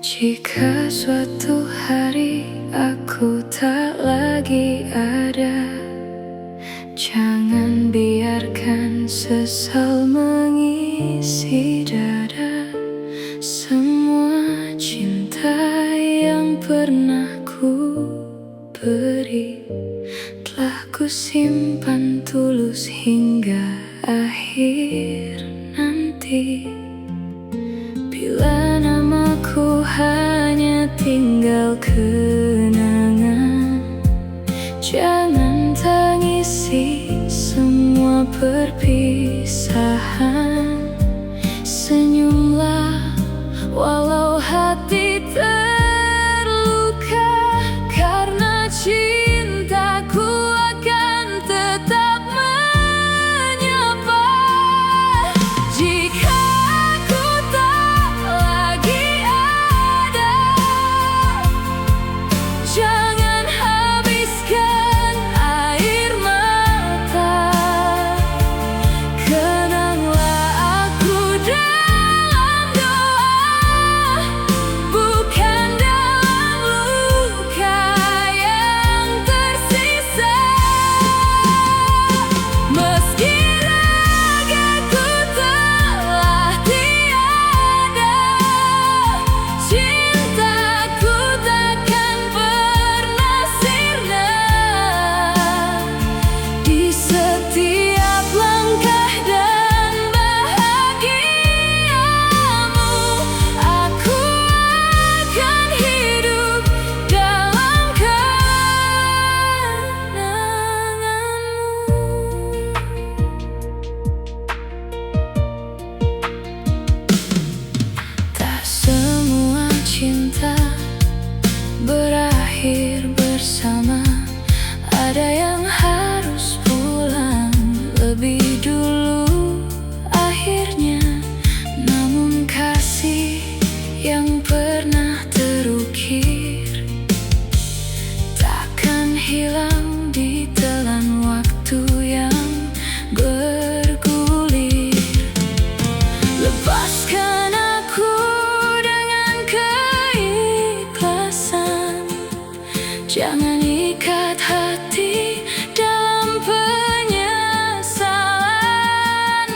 Jika suatu hari aku tak lagi ada, jangan biarkan sesal mengisi dada. Semua cinta yang pernah ku beri telah ku simpan tulus hingga akhir nanti. Bila namaku hanya tinggal kenangan, jangan tangisi semua perpisahan. Senyumlah walau hati terluka, karena cintaku akan tetap menyapa. Jika aku tak lagi ada, jangan habiskan air mata. Kenanglah aku dalam doa, bukan dalam luka yang tersisa. Meski ragaku telah tiada, cintaku takkan pernah sirna. Di setiap langkah dan bahagiamu, aku akan hidup dalam kenanganmu. Tak semua cinta berakhir bersama. Ada yang harus pulang lebih dulu akhirnya. Namun kasih yang pernah terukir takkan hilang di telan waktu yang bergulir. Lepaskan aku dengan keikhlasan, jangan ikat hati dalam penyesalan.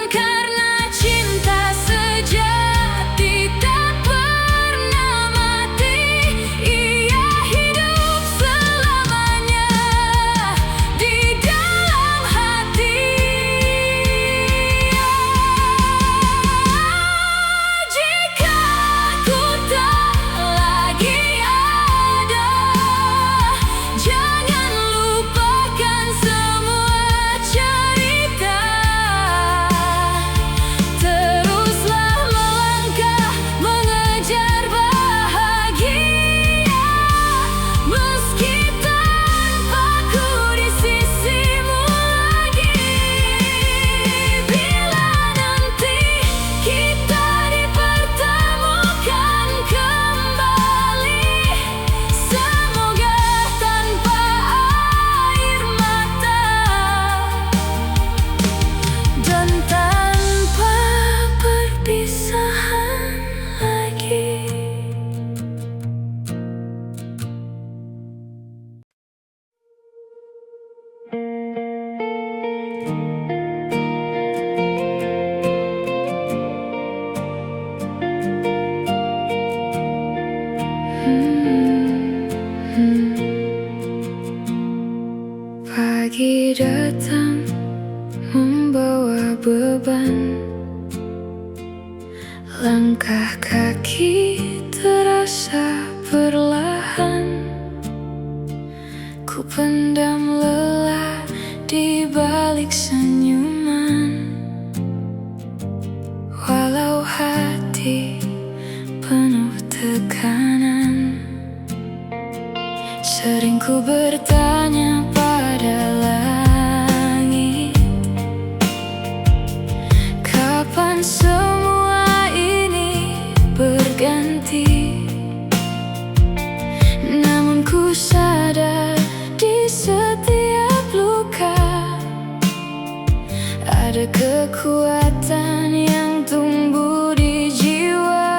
Karena cinta sejati tak pernah mati, ia hidup selamanya di dalam hati. Jika aku tak lagi ada, jangan lupakan semua cerita. Teruslah melangkah mengejar bahagia, meski tanpaku di sisimu lagi. Bila nanti kita dipertemukan kembali, semoga tanpa air mata dan tanpa perpisahan lagi. Pagi datang membawa beban, langkah kaki terasa perlahan. Ku pendam lelah di balik senyuman, walau hati penuh tekanan. Sering ku bertanya pada langit, kapan semua ini berganti? Namun ku sadar di setiap luka ada kekuatan yang tumbuh di jiwa.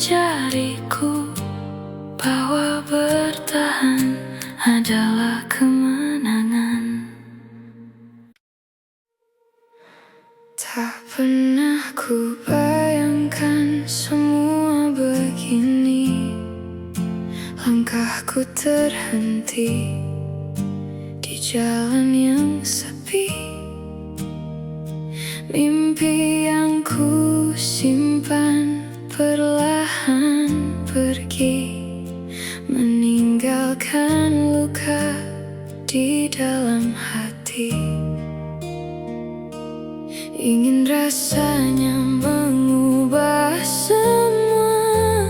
mengajariku bahwa bertahan adalah kemenangan. Tak pernah ku bayangkan semua begini. Langkahku terhenti di jalan yang sepi. Mimpi yang ku simpan perlahan pergi, meninggalkan luka di dalam hati. Ingin rasanya mengubah semua,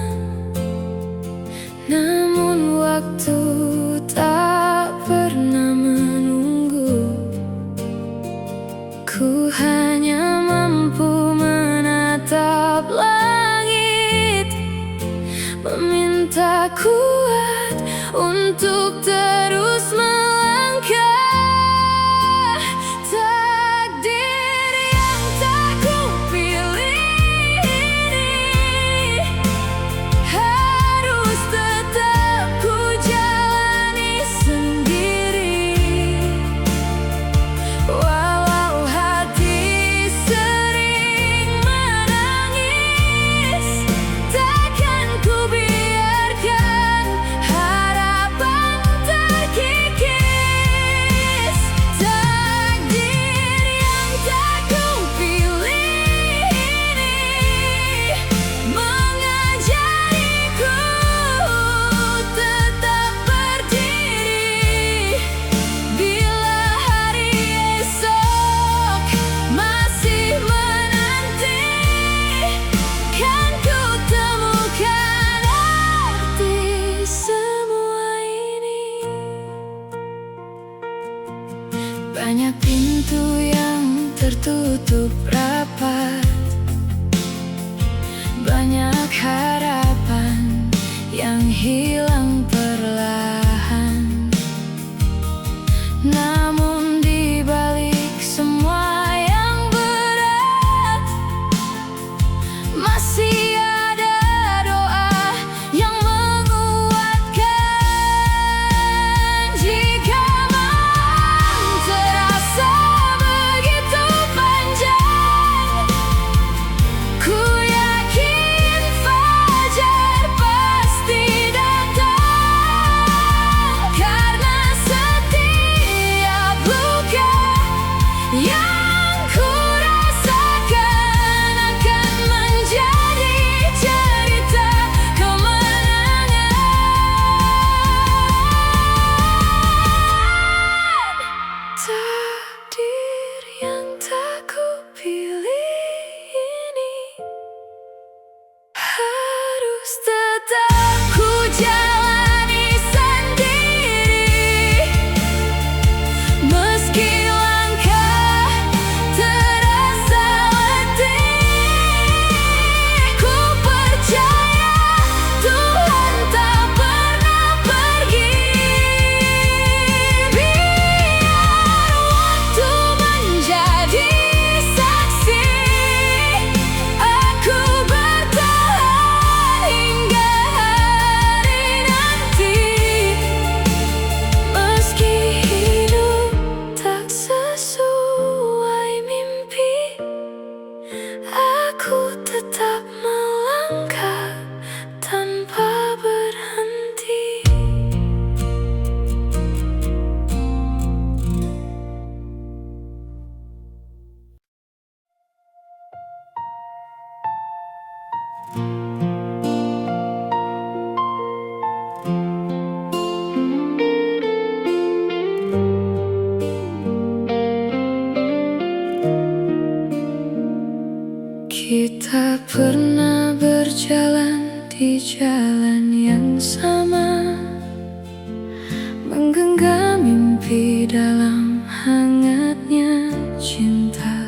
namun waktu tak pernah menunggu. Ku hanya mampu menatap langit, meminta kuat untuk terus melangkah. Takdir yang tak kupilih ini harus tetap ku jalani sendiri. Walau hati sering menangis, takkan ku biarkan harapan terkikis. Takdir yang tak kupilih ini mengajariku tetap berdiri. Bila hari esok masih menanti, kan ku temukan arti semua ini. Banyak pintu yang tertutup rapat, banyak harapan yang hilang perlahan. Namun di balik semua yang berat, masih ada doa yang menguatkan. Jika malam terasa begitu panjang, ku yakin fajar pasti datang. Karena setiap luka yang ku rasakan akan menjadi cerita kemenangan. Takdir yang tak kupilih ini harus tetap ku jalani sendiri. Meski langkah terasa letih, ku percaya Tuhan tak pernah pergi. Biar waktu menjadi saksi, aku bertahan hingga hari nanti. Meski hidup tak sesuai mimpi, aku tetap melangkah tanpa berhenti. Kita pernah berjalan di jalan yang sama, menggenggam mimpi dalam hangatnya cinta.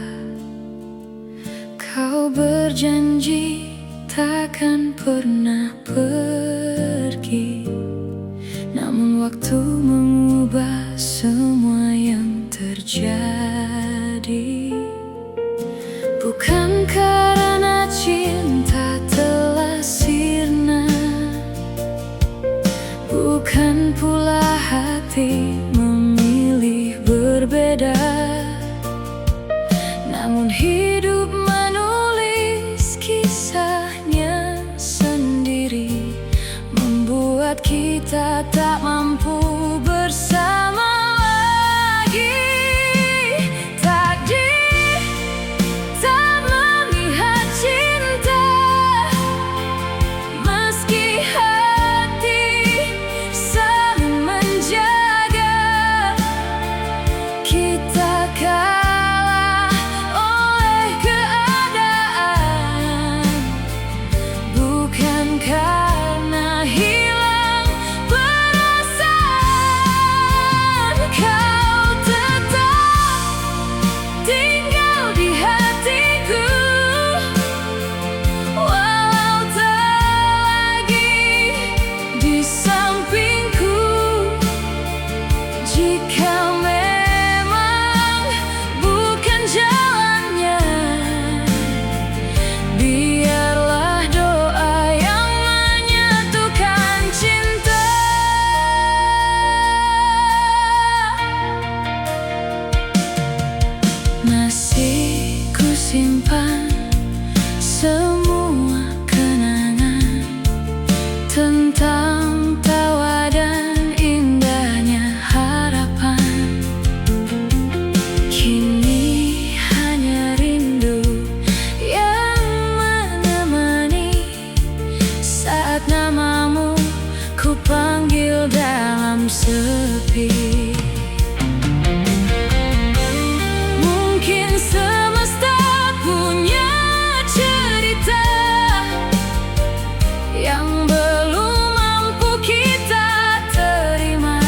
Kau berjanji takkan pernah pergi, namun waktu mengubah semua yang terjadi. Bukan karena cinta telah sirna, kita tak mampu bersama lagi. Takdir tak memihak cinta, meski hati saling menjaga. Kita kalah oleh keadaan, bukan karena hilang perasaan. Kau tetap tinggal di hatiku, walau tak lagi di sampingku. Jika memang bukan jalannya, biarlah doa yang menyatukan cinta. Masih kusimpan semua kenangan tentang tawa dan indahnya harapan. Kini hanya rindu yang menemani saat namamu ku panggil dalam sepi. Mungkin semesta punya cerita yang belum mampu kita terima.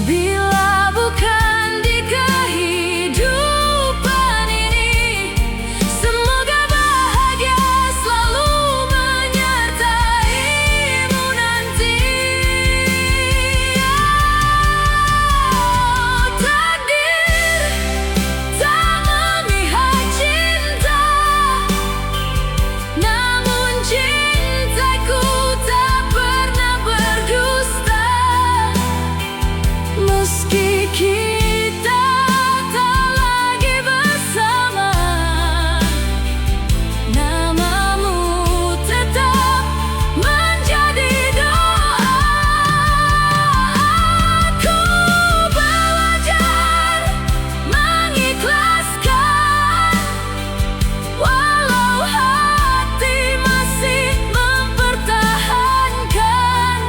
Bila bukan di kehidupan ini, semoga bahagia selalu menyertaimu nanti. Takdir tak memihak cinta, namun cintaku tak pernah berdusta. Meski kita tak lagi bersama, namamu tetap menjadi doa. Aku belajar mengikhlaskan, walau hati masih mempertahankan.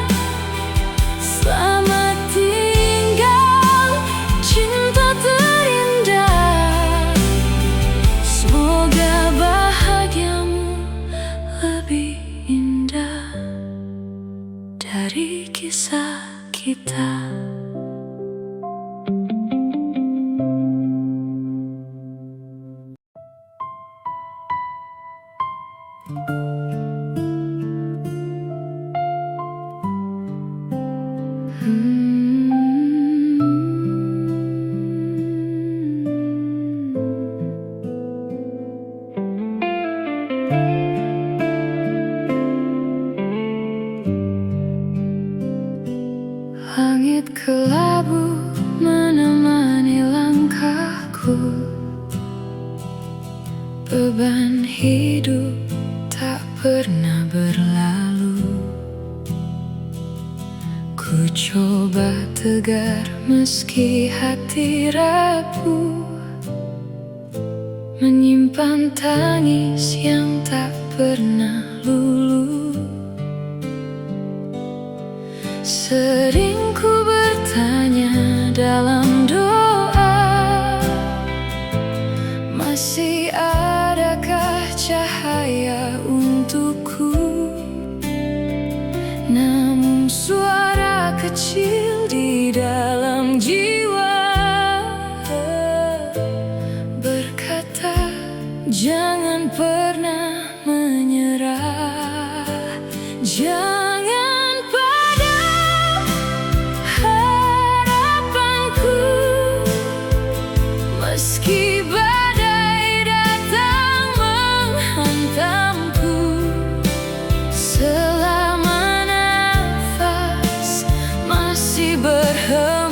Selamat tinggal cinta terindah, semoga bahagiamu lebih indah dari kisah kita. Langit kelabu menemani langkahku, beban hidup tak pernah berlalu. Ku coba tegar meski hati rapuh, menyimpan tangis yang tak pernah luluh. Sering ku bertanya dalam doa, masih adakah cahaya untukku? Namun suara kecil di dalam jiwa berkata, jangan pernah menyerah. Jangan padam harapanku, meski badai datang menghantamku. Selama nafas masih berhembus,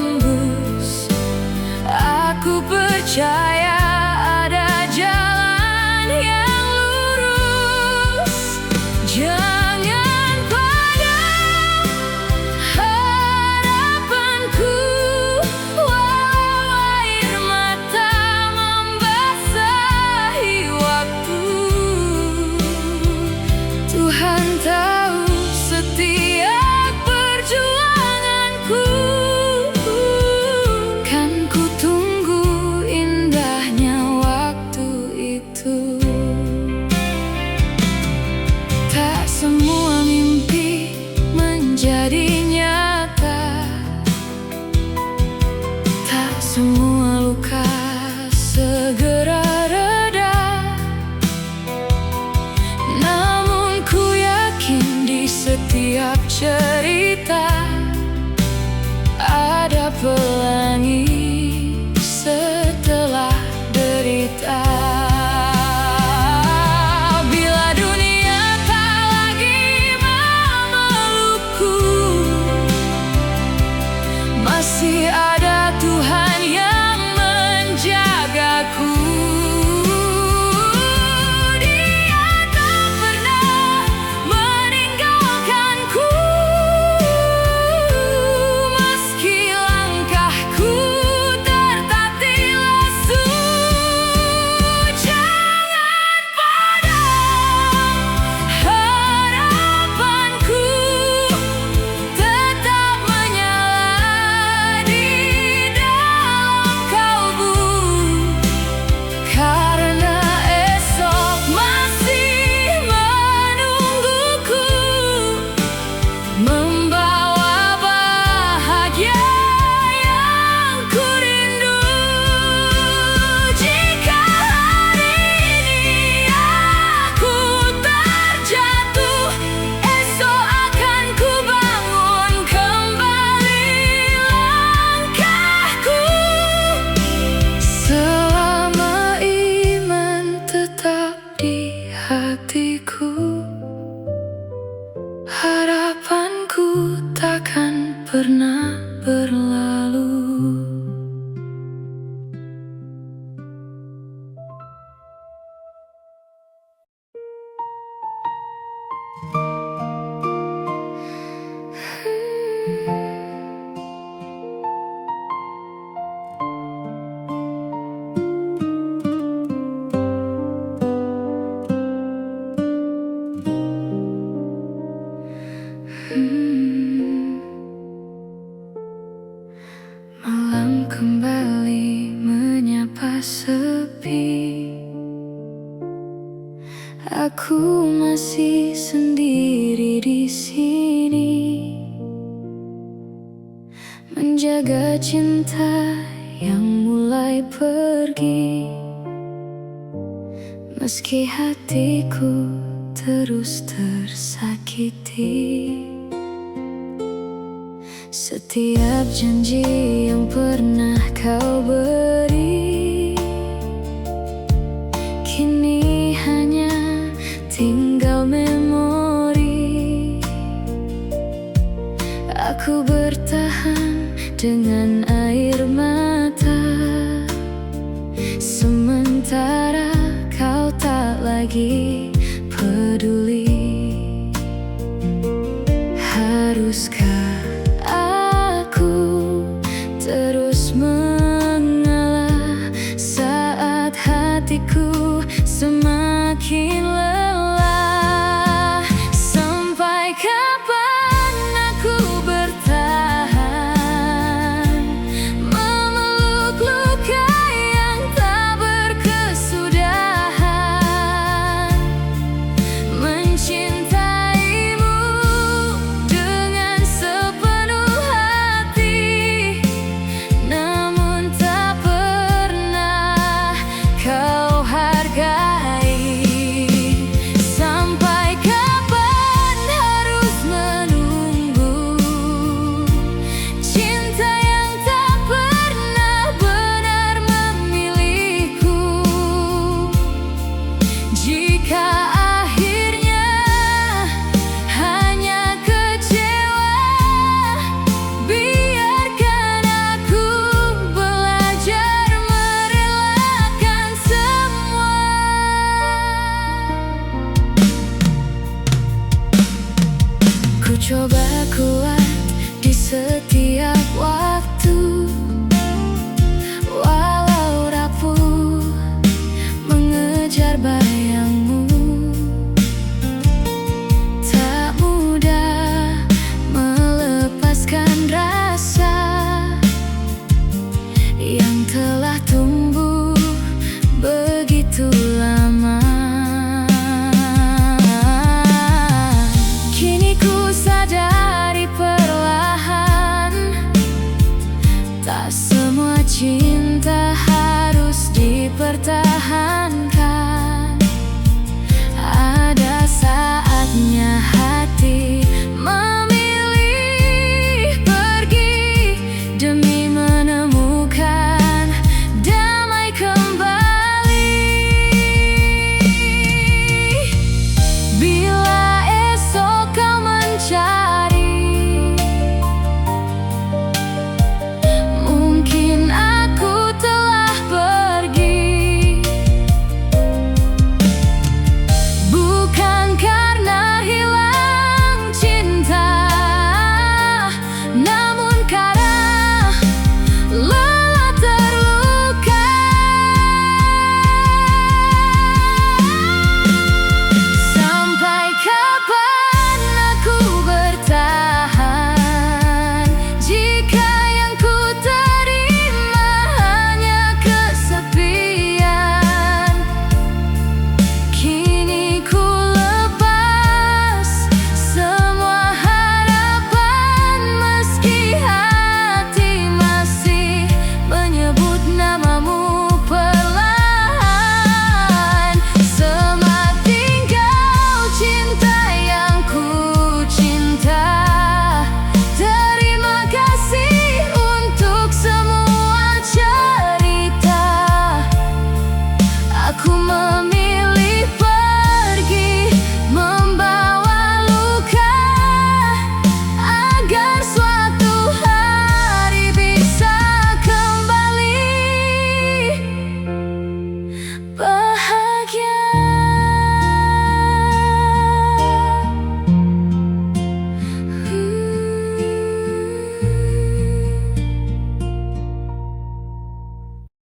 pernah berlalu. Malam kembali menyapa sepi. Aku masih sendiri di sini, menjaga cinta yang mulai pergi. Meski hatiku terus tersakiti, setiap janji yang pernah kau beri kini hanya tinggal memori. Aku bertahan dengan air mata, sementara kau tak lagi peduli. Haruskah aku terus mengalah saat hatiku semakin lelah? Sampai kapan aku bertahan memeluk luka yang tak berkesudahan, mencintaimu dengan sepenuh hati, namun tak pernah kau hargai. Sampai kapan harus menunggu cinta yang tak pernah benar memilihku? Jika akhirnya hanya kecewa, biarkan aku belajar merelakan semua. Ku coba kuat di setiap waktu,